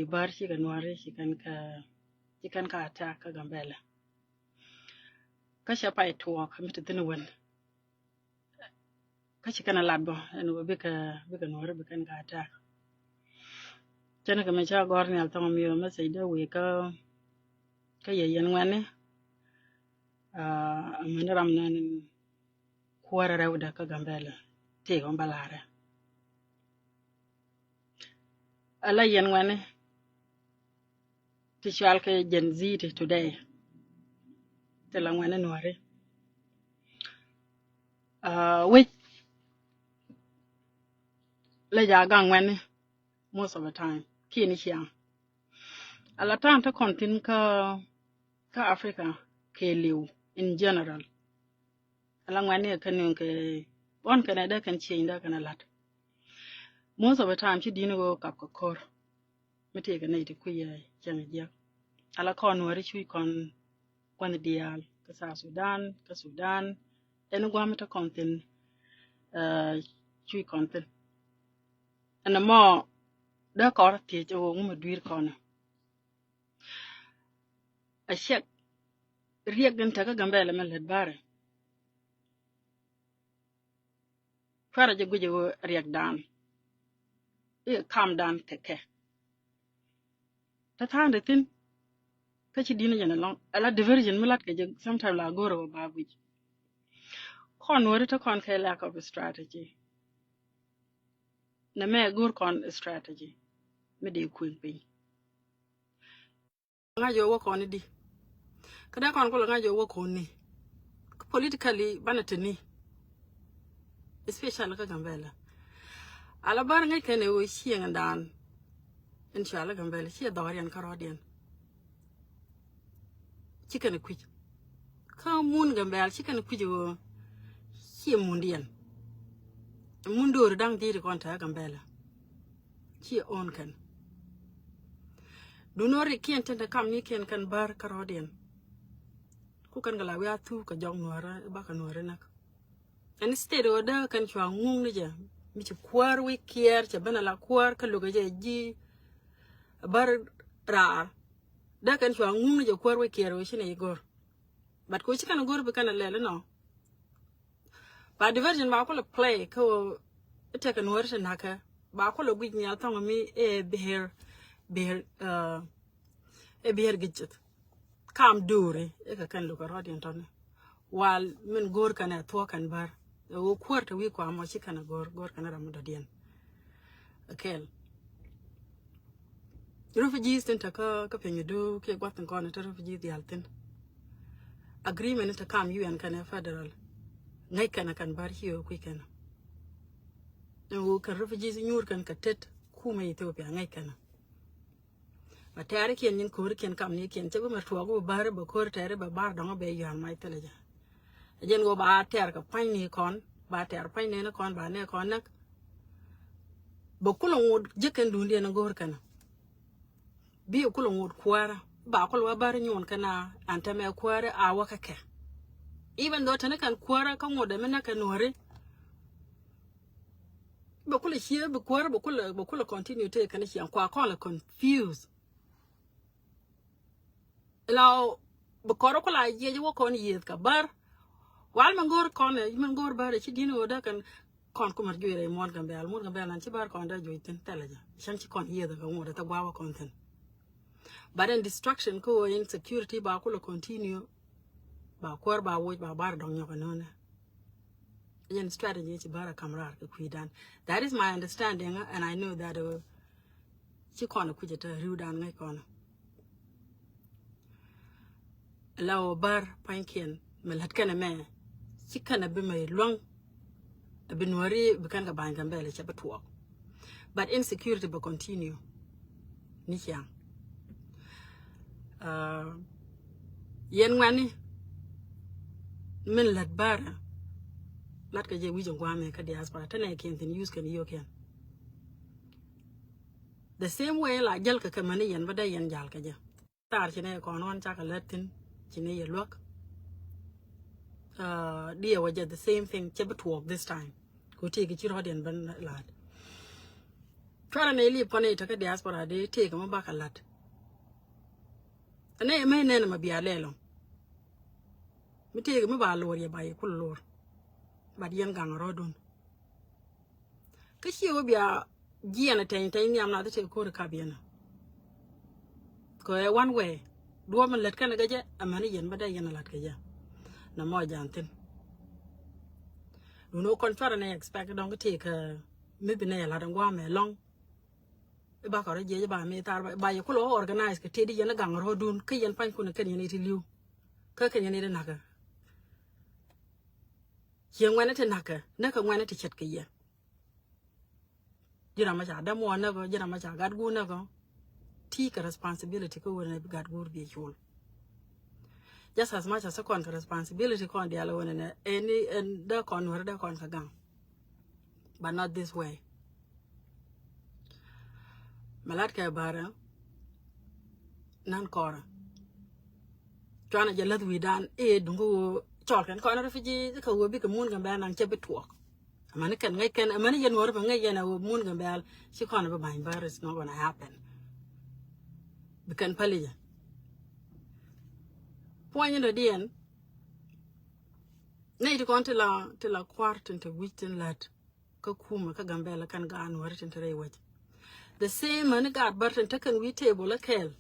bar chicken wari chicken ka attack ka gambela ka shapa itwok mit dinwen ka chicken alabo eno bika nwari bika ka attack chana ka mecha gor ni altong mi ma sayda we ka yeyen wane amanaram nan kuara rawda ka gambela te on balare ala yen wane ti shal ke Gen Z today te la wane nwari we la ja gang wane most of the time kini chiang ala tan ta kontin ka Africa ke liu in general ala wane ka nun ke on kana da kan change da kana lat most of the time chi dino go kap ko kor mete ga nei ti ku ye jang je ala kon wari chui kon dial ka Sudan en gwa meta kontin chui kontin ana mo da kor ti jo mu duir kon a shek riek den ta ga gambele mel bare fara je guje riek dan calm down teke ta tande tin ka ci dina jana long ala diversion milat ke je sometimes la goro ba buj kon wori ta kon ke lack of a strategy na me gur kon strategy me de kuin pin nga jo wo kon di kada kon ko nga jo wo kon ni politically banatini especially ka gambela ala bar ngai kene wo shieng dan inshallah gambela shi dawarian karodian chicken kuj ka mun gambela chicken kuj wo shi mundian mundur dang di kon ta gambela shi on kan do nori kien tenta kam ni ken kan bar karodian ku kan gala wa tu ka jong nuara ba ka nuara nak instead o da kan chwa ngung ni ja mi ci kwar wi kier ci bana la kwar ka luga je ji bar rar da kan chwa ngung ni ja kwar wi kier wi shine igor bat ko ci kan gor bi kan lele no ba diversion ba ko le play ko ite kan nuara naka ba ko le gwi nya tong mi beher gidget kam dure e ka kan luga rodin ton wal min gor kana to kan bar wo kwarta wi ko amo ci kana gor kana ramuda dien akel refugees tenta ka penyu do ke gwatan kono to refugees di alten agreement ta kam UN kana federal ngai kana kan bar hiyo ku kana wo kan refugees nyur kan ka tet kuma Ethiopia ngai kana batare ken nin ko ken kam ni ken tego mer tuago bare ba ko tare ba bar donga be yan mai teleja jen go ba ter ka pan ni kon ba ter pan ne kon ba ne kon nak ba kulo ngod jeken dundi na gor kana bi kulo ngod kwara ba kulo wa bar nyon kana anta me kwara a waka ke even though tane kan kwara kan ngoda me naka nore ba kulo hiye ba kwara ba kulo continue te kana shi an kwa kon confused lao bokoro ko la je wo kon yet ka bar wal mangor kon mangor bar ci dino da kan kon ko mar jure mon gambel nan ci bar kon da joyten teleja shan ci kon yeda ka ngoda ta gwawa konten but in destruction ko insecurity ba ko continue ba kor ba wo ba bar don nyoko nona yen strategy ci bara kamrar ka kuidan that is my understanding and I know that ci kon ku jeta riudan ngai kon law bar pankien melat kana me cikana be may long binwari bikan ga banga mbele cha batwa but insecurity will continue ni yang yen ngani min lat bara lat ka je wijon kwa me ka diaspora tane ken tin use kan yo ken the same way la jal ka kamani yen bada yen jal ka ja tar chine ko non cha ka latin chine ye lok dia waja the same thing chebat work this time ko tege ci roden ban lad Try to live on it, take a diaspora, they take them back a lot. And they may name a be a lelo. Me take me by lawyer by a cool lord. But young gang rodun. Cause you will be a Giana tiny, I'm not the take quarter cabin. Go one way. Do woman let Canada a money yen, but I yen a lot. No more jantin. Do no contract and I expect don't take maybe nail and go me long. Back or a jay by me by your color organized, Teddy and a gang rodun, Kayan Pine Kunakan you need to you. Kirk and you need a knacker. Young one at a knacker, never went at a chet ye. You know much Adam one never, you know much I got good never. Take a responsibility go when I got good be you. Just as much as a con responsibility con the alone and any and the con where the con gang. But not this way. Malatka bara nan cora. Joanna Jalet we done dungo chalk and corner refugee, the cow will be a moon and bell and chebit walk. A manican, a manian word of a ngayon, a moon and bell, she can't ever mind, but it's not going to happen. We can pally. Point in the end, nay to go till a quart into wheaten lad, Kokuma, Kagambella can go and work into the way. The same money got button taken we table a kale,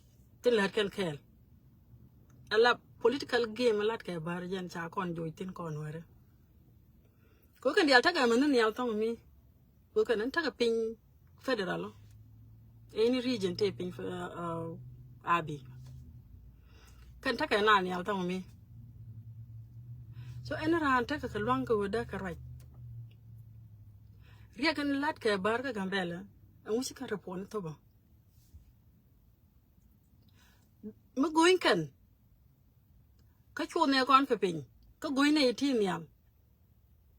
till lad can kale. A la political game a lot of bargain chacon joitin conware. Cook and the attacker man in the alton me. Cook and take a ping federal. Any region taping for Abbey. Can take a nanny alton me. So any round take a longer with that right. Regan Latka Barga Gambella, and we can report it over. Magoin can. Catch one near confaping. Go going 18 yam.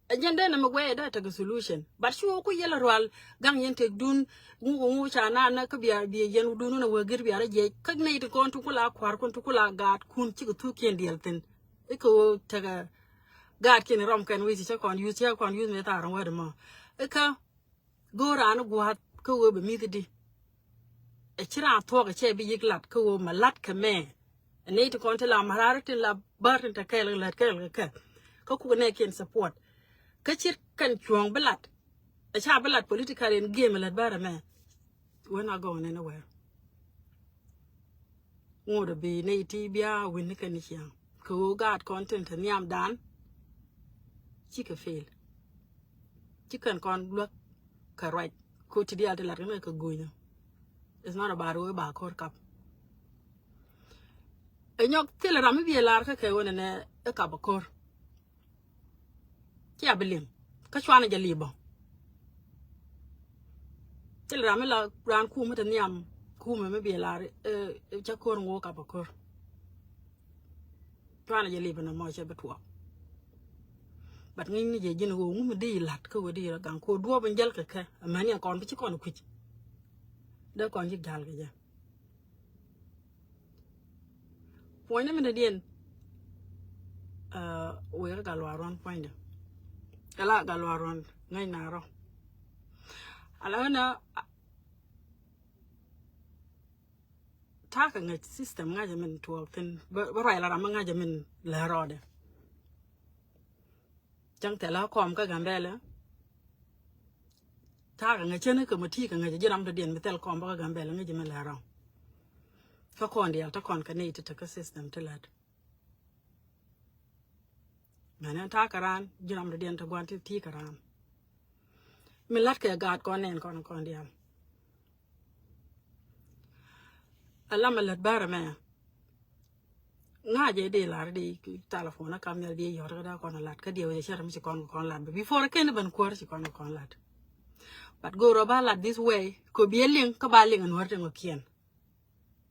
Agenda am aware that a solution. But you go yellow roll, gang yen take dun, chana, nakabia, be a yen dun, will give you a jay, cognate gone to Kula, Quarkon to Kula, guard, kun chick 2 candy alton. Echo take a guard can rum can we check on use here, con use me that and word more. Eka go round, go out, go over me the day. A chira talk a chair be yiglat, go my lat command. A native contel a mararity la burton to kill like Coco can support. Catchit can chuang bellat. A sharp bellat political in game like better man. We're not going anywhere. Would be native bia win the canisian. Co guard content and yam done. Chicken fail. Chicken con look correct. Co to the other Latin make a going. It's not about way back or cup. A young tiller a maybe a lark and a cup of core. Kia Billim, Kachwana Jalibo. Till Ramilla ran Kumat and Yam, Kuma maybe a lar, Chakor and walk up a core. Twana Jalib and a moisture betua. But Nini Jin whom deal lat go dear, gang could dwarf and jelka, a mania con which you can't quit. The conjig dalga. Point them in the end. We're Galwaron point. A lot Galwaron, nine narrow. Alana talking at system management to obtain, but right among management la rode. Junk tell our com Gambella. Talking a chenic committee and a jam to the end with Telcom Gambella and Jimmy Laro. For Condi, I'll talk on Canate to take a system to let. Man, talk around, jam the end to go to take around. Milatka got gone and gone condial. A lamelet barman. Naja de lardy telephone, a camel de yorda con a lat, Cadio, a sherm con lad, before a cannon quarter con lad. But go robala this way, could be a link, caballing and hurting a kien.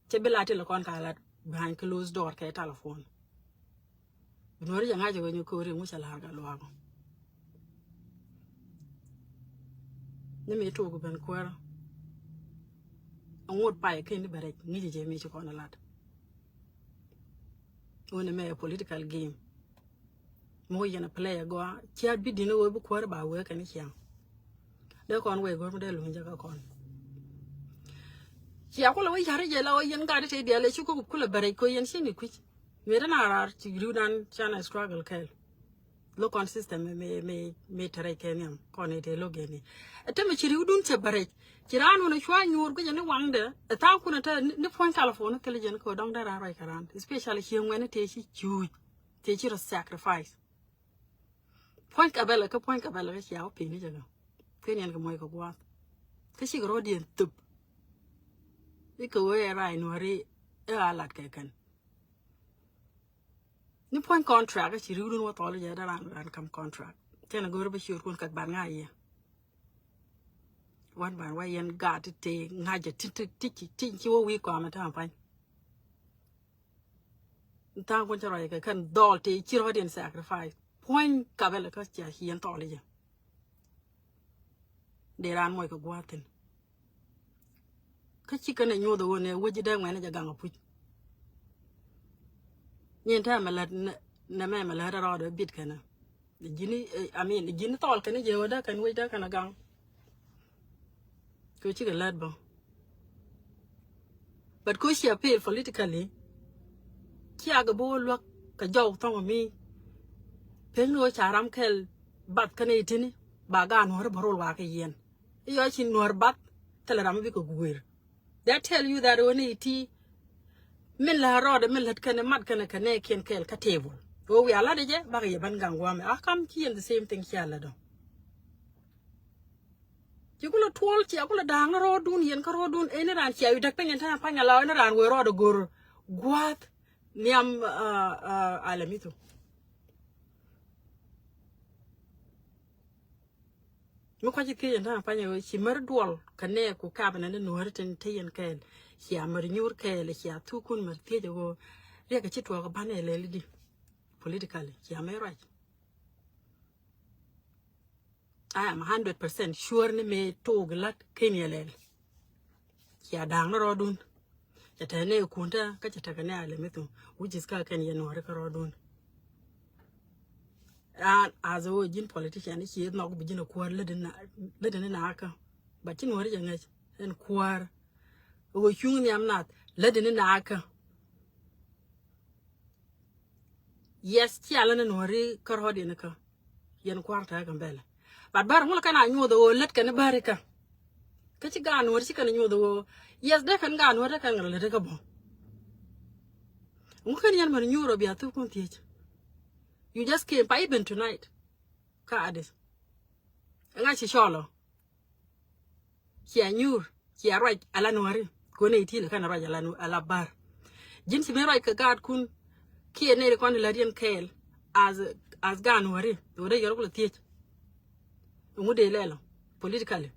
Chebilatil con calat behind closed door, telephone. But no young when you could in which a larga logo. Let me talk about quarrel. And what by a candy barrack needed a major on a lot. When a political game. More than a player go out, she had been over quarter by work and here. They can't wait go to the Lunjaga con. Chia ko lawa yare je lawa yen ga de dia le chu ko kula bare ko yen shini ku me da na rar ti rudan chana struggle kel lo consistent me tare kenyam ko ne de lo geni atame chiri udun che bare kirano na shwa nyur ko jene wangde ta ku na ta ni point California kele jen ko dong da ra rai karan especially here when te chi chu te chi sacrifice point kabela ka ya opi ni jaga kenyan ko moy ko gwa ke shi gro dien tup iko we rai no ri alat ke kan ni point contract chi ru no to le ja da ran kam contract tena go be shur kun kat ban nga ye wan ban wa yen ga te nga je ti wo wi ko ma ta pan ta ko charo ke kan dol te chi ro dien sacrifice point kabela ka cha hien to le ja de ran moy ko gwaten ka chi kana nyo do ne wo ji da ngene ja ga pu nyen ta ma la na me ma la ro do bit kana jini jini tol kana je wada kan wo da kana gang ko chi ga lad ba but ko shi appeal politically ki aga bo lo ka jaw to mi pen no charam kel bat kana itini ba ga no barol wa ka yen yo chi nor bat teleram bi ko guir that tell you that when iti min la rode min lat kana mat kana kana ken kel ka table o wi ala de je ba ga ban gangwa me akam ki the same thing ki ala do ki kula tol ki akula dang ro dun yen ka ro dun ene ran ki ayu dak pengen ta pa nyala ene ran we ro do gor gwat niam alamito mo ko ji ki ta pa nyawo ki mar dol kane ku ka bana ne no harten tayen kel ki amar nyur kel ki atu kun mar te go re ka chitwa ga bana le lidi politically ki am right I am 100% sure ni me to glat kenyelel ki adang ro dun ya ta ne kunta ka ta ne alamito which is ka kan ye no ka ro dun as a jin politician ki no go bijina kwar ledin na aka ba tin wori janga en kwar o hyung ni am not ledin na aka yes ti ala no ri ka ro din ka yen kwar ta kan bela but bar mul kana nyu do let kan barika ka ci ga no ri kan nyu do yes de kan ga no de kan le de ka bo mu kan yan man nyu ro bi atu kun ti you just came by even tonight. Ka adis. Nga chi sholo. Kia nyur, kia right ala nuari. Kone itile kana right ala bar. Jinsi me right ka gad kun kia ne kon larian kel as ga nuari. Ode yoro kula tiech. Umude lelo politically.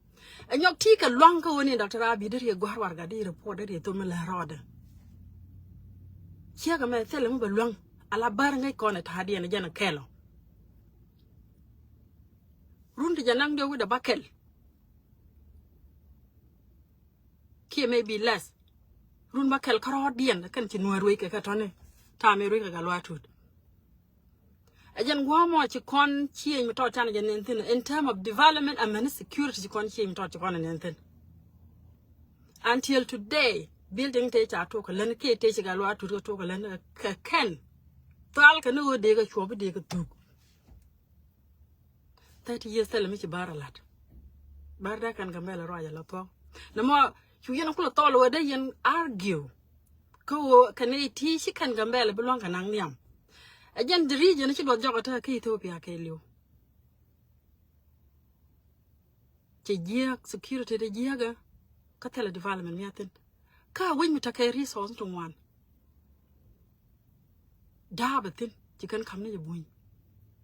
Anyok tika longa woni Dr. Abi dere gwar war ga di report dere to me la roda. Kia ga me tele mo belong ala bar ngay kone ta hadiya na jana kelo rundi janang de with a bakel ki maybe less run bakel karo dian kan ci noir we ka tone ta me ru ka galwatut ajan gwamo ci kon ci mi to tan jan in term of development and security ci kon ci mi to ci kon nenten until today building te cha to ko len ke te ci galwatut to ko len ka ken tal ka no de ga chobe de ga tu 30 years tele mi ci baralat barda kan ga mela roya la to na mo yu yen ko to lo de yen argue ko kan e ti shi kan ga mela belong kan ang niam ajen the region ci do jogata ka Ethiopia ka liu ci jiak security de jiaga ka tele development mi aten ka wen mi ta ka resource to one Dabatin, you can come near buin.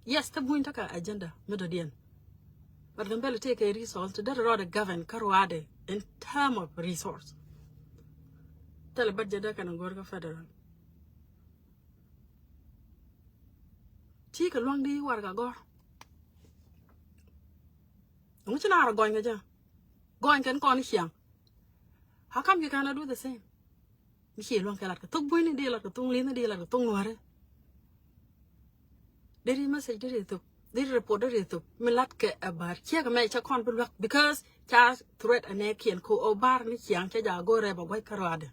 Yes, the buin taka agenda, Medodian. But the belly take a resource to that rather govern Karuade in term of resource. Tell a budget and Gorga Federal. Take a long day, Warga Gor. Which are going aja? Going can call young. How come you cannot do the same? Michi long kalaka took buin a deal like a tung lin a deal like a tung water. Deri message deri to This reporter is to milat ke abar chia me cha kon bulwak because cha threat ane kien ko obar ni chiang cha ja go re ba gwai karade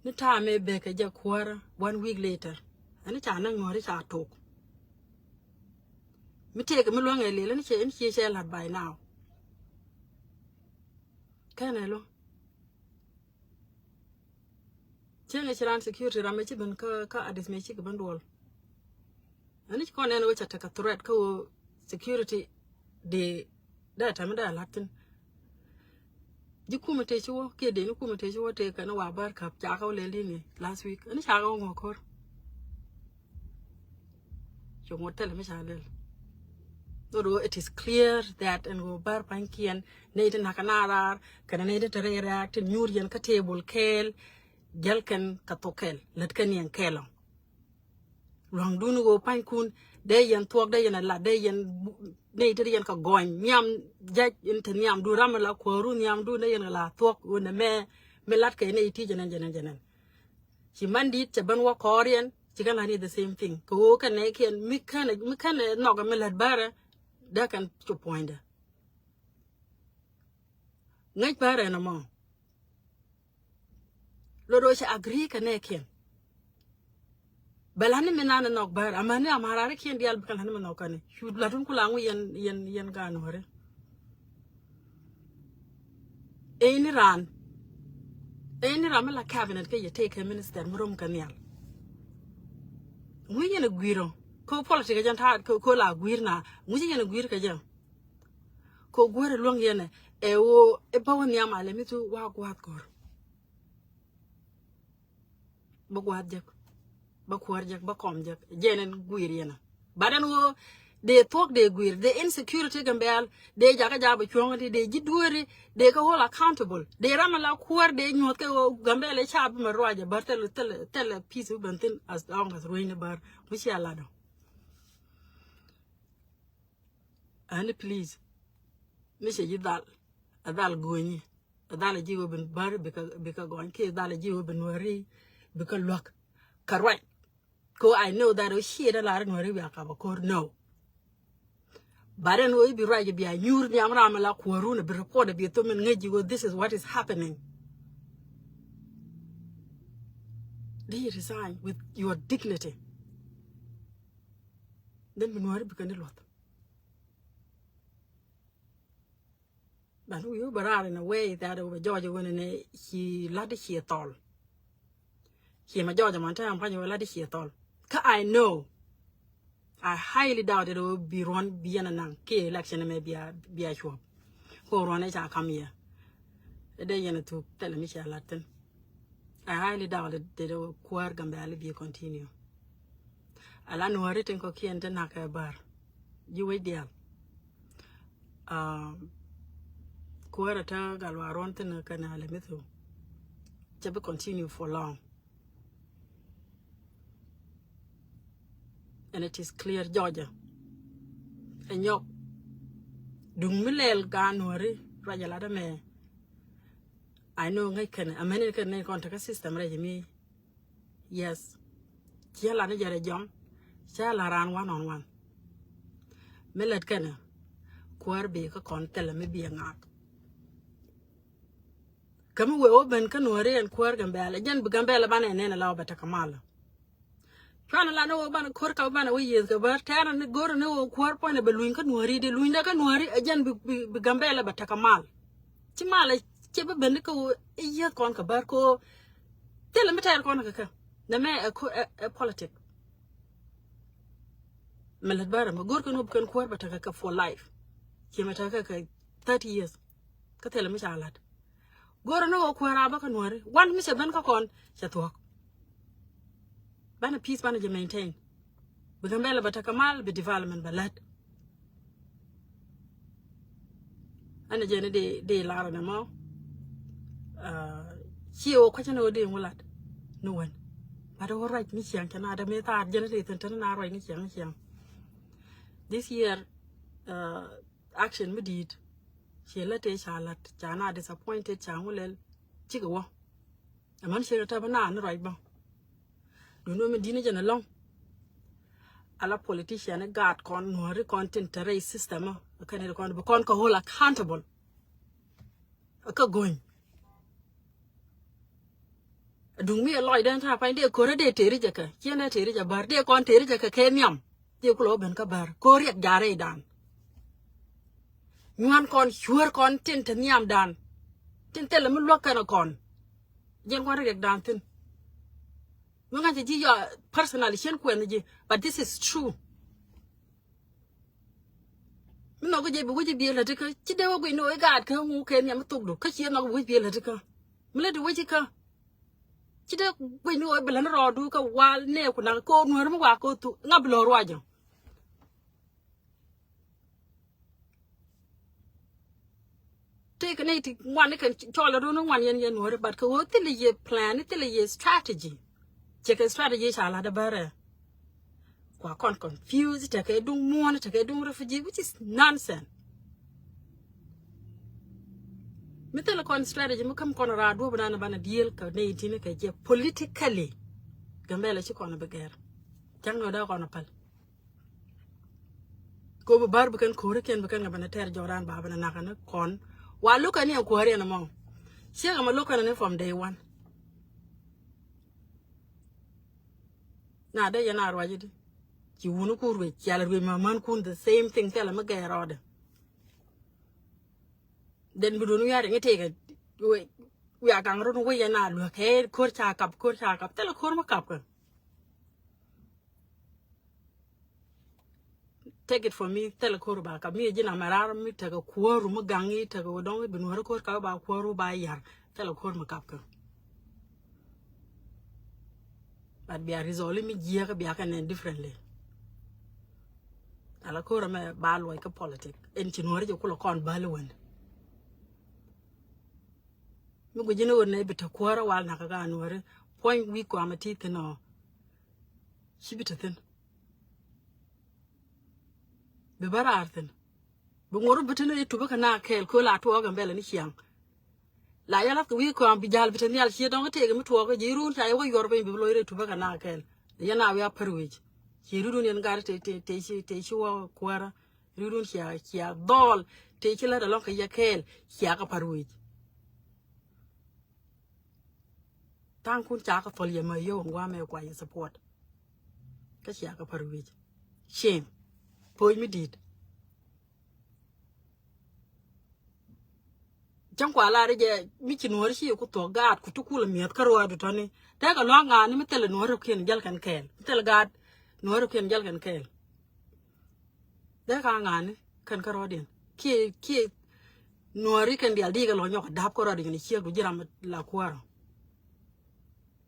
ni ta me be ke ja kwara 1 week later ani cha na ngori cha tok mi te ke mi lo ngele ni che lat by now kana lo chenga chiran security rame chi ben ka adis me chi ke bandol ani ko ne no cha ta threat ko security de data mi da latin ji kuma te chiwo ke de ni kuma te chiwo te kana wa bar kap cha ka le ni last week ani cha ga ngo kor yo motel mi cha le no it is clear that and go bar pankian ne de nakanarar kana ne de terera te nyurien ka table kel gelken ka tokel let kan yen kelon long dunu go pankun de yen tuok de yen la de yen ne de yen ka goin nyam jaj inte nyam du ramala ko ru nyam du ne yen la tuok wona me lat ke ne ti jenen ci mandit te ban wa korean ci kan ni the same thing ko kan ne ken mi kan no ga me lat bara da kan to point ngai bara na mo lo do ci agree kan ne ken balani menana nok bar amane amarare kien dial bakal han menok kan shud latun kulangu yen gan hore eni ran la cabinet ke ye take minister murum kanial mu yen gwiro ko politique jan ta ko la gwirna mu yen gwir ka jan ko gore long yen e wo e bawon yam ale mitu wa gwat kor bo gwat jek ba kwarjak ba komjak jenen guir yana badan wo de talk de guir de insecurity gambel de jaga jaba chongati de jidwori de ka hold accountable de ramala kwar de nyot ke gambel e chab ma roja bartel tel piece bantin as long as ruin bar which ya lado and please mise jidal adal goni adal jiwo ben bar beka gon ke adal jiwo ben wari beka lok karwai ko I know that o shit a lot of no riba ka ko no but then we be right be a nyur ni amra mala ko runa be report be to men ngeji go this is what is happening. Do you resign with your dignity? Then we know be kan lot but we were in a way that over George when he lad he at all he ma George man time pan you lad he at all. I know. I highly doubt it will be run beyond an key election may be a show. Who run it, I come here. A day and to tell me Latin. I highly doubt it they will quar gambali be continue. Alan who written cocky and tenaka bar. You wait there. Quarata galwaronten canal metho. Jabba continue for long. And it is clear Georgia. And yo dung milel ganori rajalada me. I know I can American contact system me. Yes. Chiala na jare jom. Chiala ran 1-on-1. Millet kana. Kuarbe ka kontela me be ngak. Kamu we open kanori and kuar gambela. Jan bugambela bana and allow bata kamala. Kana la no bana kor ka bana we yes ka bar tana ne gor no kwar point be luin ka nuari de luin da ka nuari ajan bi gambela bataka mal ti mala ke be ben ko iya kon ka bar ko tele meter kon ka na me a politic melat bara ma gor ka no kan kwar bataka ka for life ke mata ka 30 years ka tele mi salat gor no kwara ba ka nuari wan mi se ben ka kon se to bana peace manager maintain bugambela batakamal be development balat ana jene de lara na mo chiwo ko chano de mulat no one but all right ni chiang kana da meta jene de tan na right ni chiang this year action me did she let it chalat chana disappointed changulel chigo aman she ta bana na right ba do no me dine jana long ala politician guard con nori content race system kan ne kon be kon ko hold accountable ka going dung mi loy den ta pa de ko de teri jaka kene teri ja bar de kon teri jaka ke nyam de ko lo ben ka bar ko riek jare dan ngan kon sure kon tin te nyam dan tin tele mu lo kana kon jen kon riek dan tin ngan ji ya personally chen ko ji but this is true mi no ko je bu ji bi la de ka ci de wo go no e gad ka ngu ke nyam tuk do ka ci no bu bi la de ka mi la de wo ji ka ci de go no e bela ro du ka wal ne ku na ko no wa ko tu ngab lo ro ajo take an 80 one can chola do no one yen no but ko till ye plan till ye strategy check a strategy shala da bare kwa kon confused take do mo take do refugee which is nonsense mitel kon strategy mo kam kon ra do bana bana deal ka ne tine ka je politically gambela ci kon be guerre jango da kon pal ko bu bar bu kan ko reken bu kan bana ter joran ba bana nakana kon wa luka ni ko re na mo shega ma luka na from day one na da yana arwaji di ki wunu ku ruwe ki ala ruwe ma man kun the same thing tell ma ga rode den bu donu yare ngete ga we a gang ro we yana lu ke ko cha kap tele ko ma kap ka take it from me tele ko ba ka mi jina marar mi ta ga ko ru ma gangi ta ga don bi no ko ka ba ko ru ba yar tele ko ma kap ka but be a resolve mi jiya be aka differently ala ko rama ba lo ka politic en ci no ko kon ba lo won mi go jino ne bita ko ra wal na ka ga no re point we ko amati tino shi bita tin be bara artin bu ngoro bita ne to ba na kel ko la to ga mbele ni chiang la yala ko wi ko am bi jal bita ni al chi don te ga mi to ga jiru ta yo yor be bi lo re to ba na kel yana wi a perwej ci rudun yen gar te ci wo kwara rudun ya dol te ci la da lon ka yakel ya ka parwej tan kun cha ka fol ye ma yo ngwa me kwa ye support ka ya ka parwej shame boy mi dit jang kwa la je mi ci no ri ko to gat ku tu kula mi ka ro du tani ta ka lo nga ni mi tele no ro ken jal kan kel tele gat no ro ken jal kan kel da ka ngani kan ka rodin ki no ri kan dial diga lo nyok dab ko rodin ni chi gu jiram la kwaro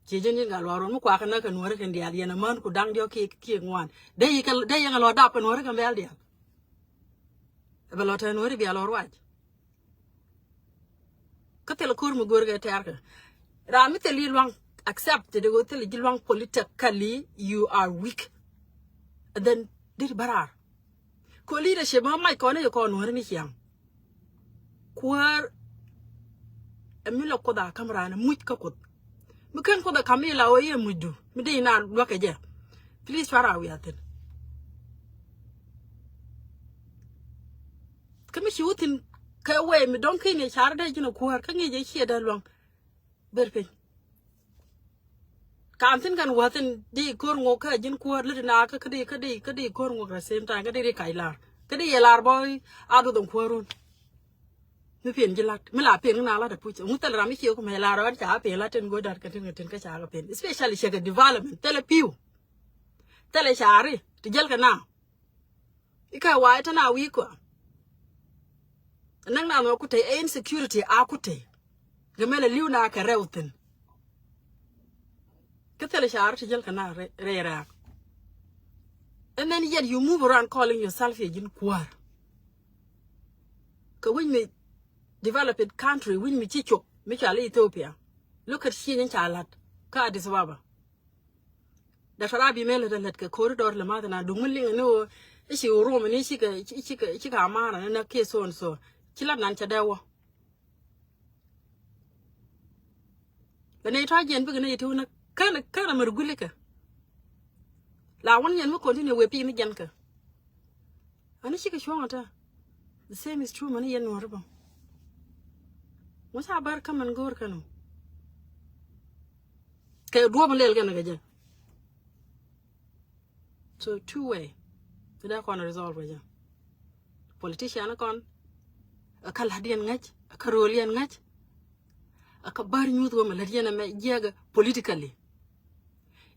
ci jeni ga lo ro mu kwa kana kan no ri kan dial yana man ku dang dio ki ngwan de yi nga lo dab no ri kan bel dial be lo ta no ri bi lo rwaj ka tel kur mu gor ga tar ka ra mi tel long accept de go tel long politically you are weak and then dir barar ko leadership ma mai ko ne ko no ni hiam kwar emilo ko da kamera na mut ka ko mi kan ko da kamila o ye mudu mi de na lo ka je please fara wi aten kami shutin ka we mi don kai ne char da jino kwar ka nge je shi da long berpe kantin kan watin di kor ngo ka jin kwar le na ka kadi kor ngo ka same time kadi kai lar kadi ye lar boy adu don kwarun mi pen jilat mi la pen na la da puche mu tel rami ki ko me la ro cha pe la ten go dar ka tin ka cha ka pen especially shega development tele piu tele shari ti jel ka na ika wa ta na wi ko nang na no ku te insecurity a ku te gemele liu na ka rewten tele shari ti jel ka na re ra. And then yet you move around calling yourself a jin kwar. Ka when me developed country, when me chicho, me chala Ethiopia. Look at she in chalat, ka Addis Ababa. Da farabi mele da let ka corridor le mata na dumuling no ishi Rome ni chika amana na ke so and so. Chila nan chadawa. Da ne traje en bigene itu na kana mergulika. La one yen will continue with being the Yanka. And she can show her. The same is true, money and horrible. What's our bar come and go, canoe? Okay, do a little again. So, two-way. So, they're going to resolve it. Politician, a Caladian match, a Carolian match, a Kabar Youth woman, Ladiana Jaga politically.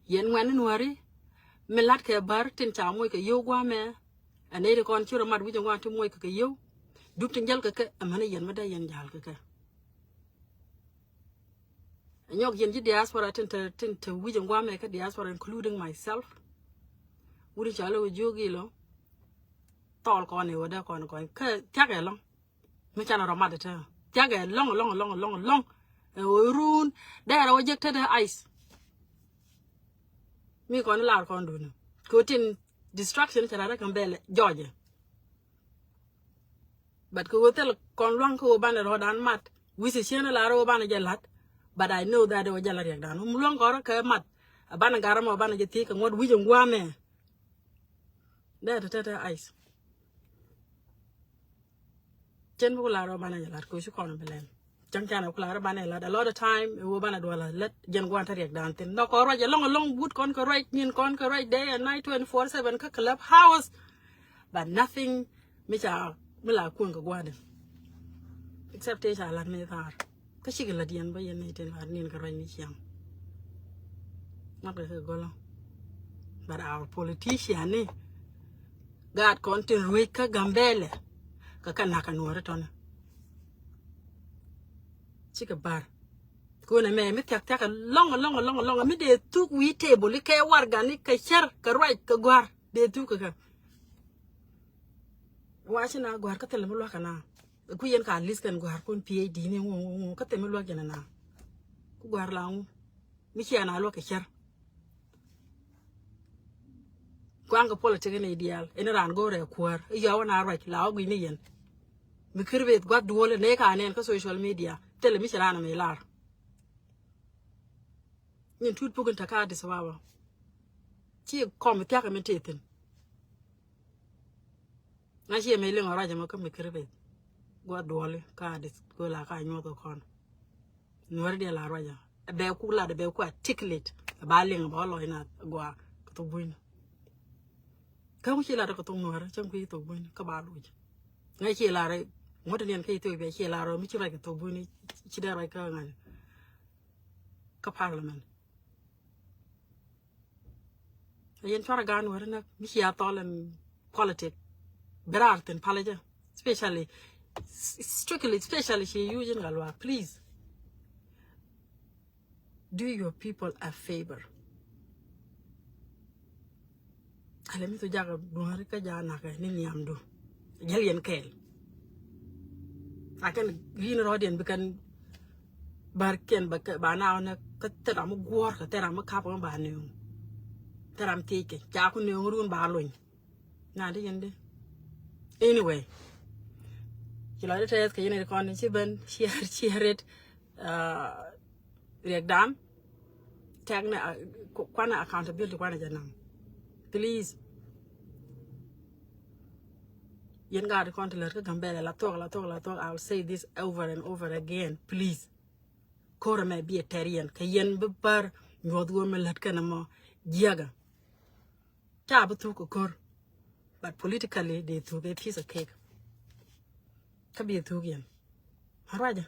Yen when in worry, Melatka bar, tin chamoika, yoga me, and 8 con churamat, we don't want to moika yo, duped in Jalka, a money and Madayan Jalka. And your Genji diaspora tint to Wijan Wamaka diaspora, including myself. Wouldn't you allow Jogilo? Talk on it, whatever going, tag along. Mechana Ramadata. Tag long. Rune, there I rejected the ice. Me con la conduno. Cotin distraction to I can bell Georgia. But go tell con long co banner or dan mat. We see Shana Laro banner gelat. But I know that they were jelly down. Long or a mat. A banner garam or banner take and what we don't want me. There to tell ice. General Laro banner gelat, go to Conabelen. Junkan of Clara Banella, a lot of time, Ubana Dwella, let Jan Guantariak down. No, correct, long wood conquer right, mean conquer right day and night 24/7 club house. But nothing, Micha Milla Kunga Guardian. Except Asia Lagnethar. Kashigadian by your native Ninka. Not with a golo. But our politician, God content Rika Gambele, Kakanaka Noraton. Chica bar. Go na me take a long. Me de took we table, like a warganic, a share, a right, a guar. They took a watching our guarcatelamulacana. The Queen can listen go her own PAD, Catamulagana. Guarlang. Michiana look a share. Quanga political ideal, and around go a quar, a yaw and I right, loud Guinean. Me curved got dual and neka and social media. Tell me, Shalana may lar. In two pugin takadis wawa. She come with Takamentatin. Now she may ling or Rajama come with Kiribet. God dually, cardis, go like I know the con. Nor de la Raja. A bear cooler, the bear quite ticklet, a baling of all in a gua to win. Come she let a cotumor, chunky to win, cabaluj. Now she lar. What an NK to be here, Lara, Michi like a Tobuni, Chida like a parliament. I ain't trying to gun where enough, Michi all and politics, Berart and Palaja, especially, especially she using Galwa. Please do your people a favor. Let me to Jaga Buharika Janaka, Niniamdo, Gillian Kale. I can green rodian because Barken Banana Kataram work, Teram Kappa Banu. Teram take it, Jakun Run Barloin. Not the anyway. She like to ask a condensation, she had it, Reagdam, Tagna, Quana accountability, Quanajanam. Please. Yen got a controller, la talk. I'll say this over and over again. Please. Kora may be a Terrian. Kayen Bipar, Yod woman Latkanamo, Jaga. Tab took a core. But politically, they took a piece of cake. Kabi a Tugian. Haraja.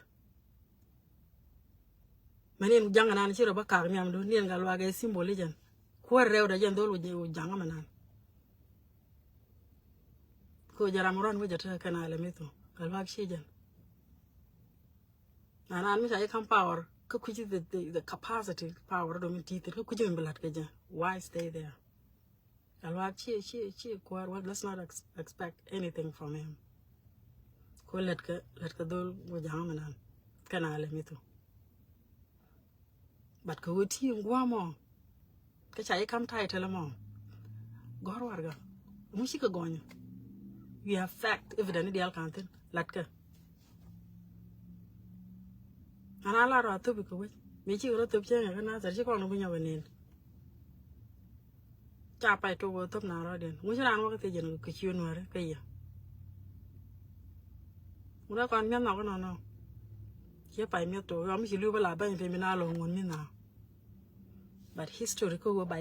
My name Young and Anchira Bakar, Yam, Nian Galwaga, symbol legend. Quarter of the Yandol with Jangamanan. Go Jaramuran with a canal limito, Galwag Shijan. And I miss I can power, could the capacity power of the teeth, who could you be like why stay there? Galwag let's not expect anything from him. Go let go with Jamanan, canal limito. But go with you, Guamo. Catch I come tight, tell them all. Gorwarga, Mushika going. We have fact evident the Alcantin, Latka. And I let her to be good. Make you wrote the chair and answer she can't win your name. cha pai to go top na ro den mu ran wa te jen ke chiu no re ke ya ura kon mi na ko no ke pai mi to yo mi lu ba la ba mi na lo ngun mi na but history ko go ba